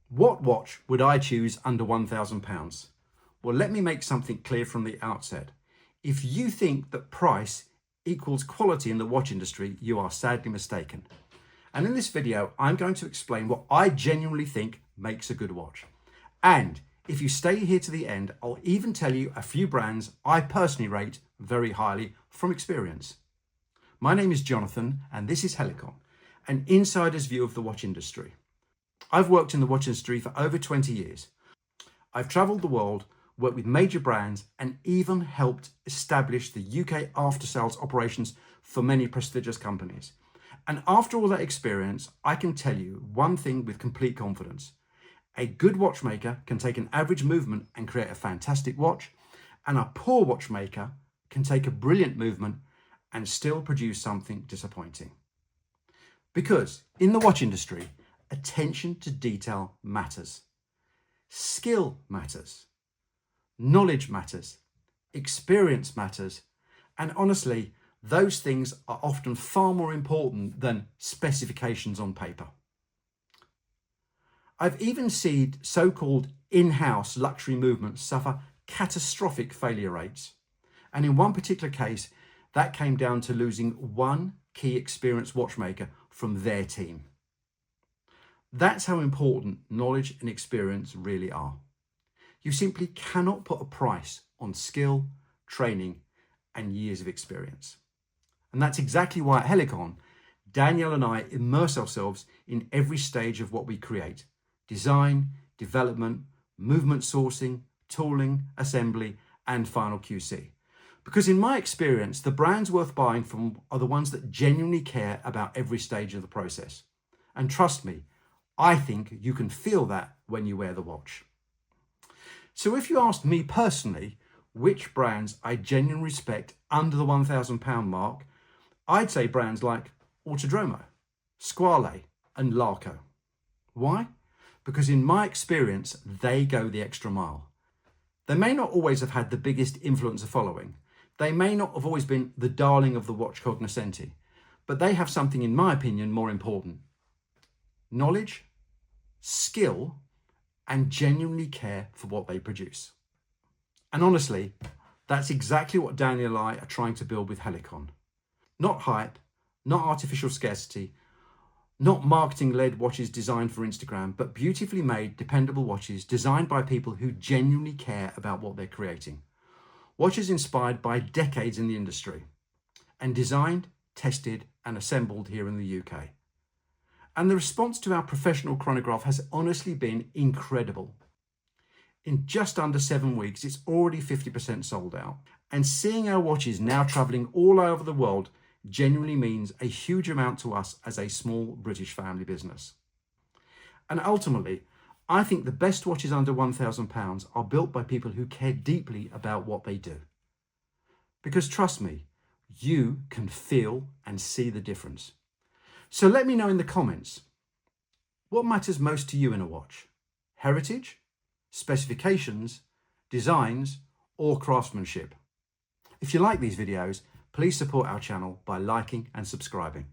What watch would I choose under £1,000? Well, let me make something clear from the outset. If you think that price equals quality in the watch industry, you are sadly mistaken. And in this video, I'm going to explain what I genuinely think makes a good watch. And if you stay here to the end, I'll even tell you a few brands I personally rate very highly from experience. My name is Jonathan, and this is Helicon, an insider's view of the watch industry. I've worked in the watch industry for over 20 years. I've traveled the world, worked with major brands, and even helped establish the UK after-sales operations for many prestigious companies. And after all that experience, I can tell you one thing with complete confidence. A good watchmaker can take an average movement and create a fantastic watch, and a poor watchmaker can take a brilliant movement and still produce something disappointing. Because in the watch industry, attention to detail matters. Skill matters. Knowledge matters. Experience matters. And honestly, those things are often far more important than specifications on paper. I've even seen so-called in-house luxury movements suffer catastrophic failure rates. And in one particular case, that came down to losing one key experienced watchmaker from their team. That's how important knowledge and experience really are. You simply cannot put a price on skill, training, and years of experience. And that's exactly why at Helicon, Danielle and I immerse ourselves in every stage of what we create: design, development, movement sourcing, tooling, assembly, and final QC. Because in my experience, the brands worth buying from are the ones that genuinely care about every stage of the process. And trust me, I think you can feel that when you wear the watch. So if you asked me personally which brands I genuinely respect under the £1,000 mark, I'd say brands like Autodromo, Squale, and Laco. Why? Because in my experience, they go the extra mile. They may not always have had the biggest influencer following. They may not have always been the darling of the watch cognoscenti, but they have something, in my opinion, more important: knowledge, skill, and genuinely care for what they produce. And honestly, that's exactly what Danielle and I are trying to build with Helicon. Not hype, not artificial scarcity, not marketing-led watches designed for Instagram, but beautifully made, dependable watches designed by people who genuinely care about what they're creating. Watches inspired by decades in the industry and designed, tested, and assembled here in the UK. And the response to our professional chronograph has honestly been incredible. In just under 7 weeks, it's already 50% sold out. And seeing our watches now traveling all over the world genuinely means a huge amount to us as a small British family business. And ultimately, I think the best watches under £1,000 are built by people who care deeply about what they do. Because trust me, you can feel and see the difference. So let me know in the comments, what matters most to you in a watch? Heritage, specifications, designs, or craftsmanship? If you like these videos, please support our channel by liking and subscribing.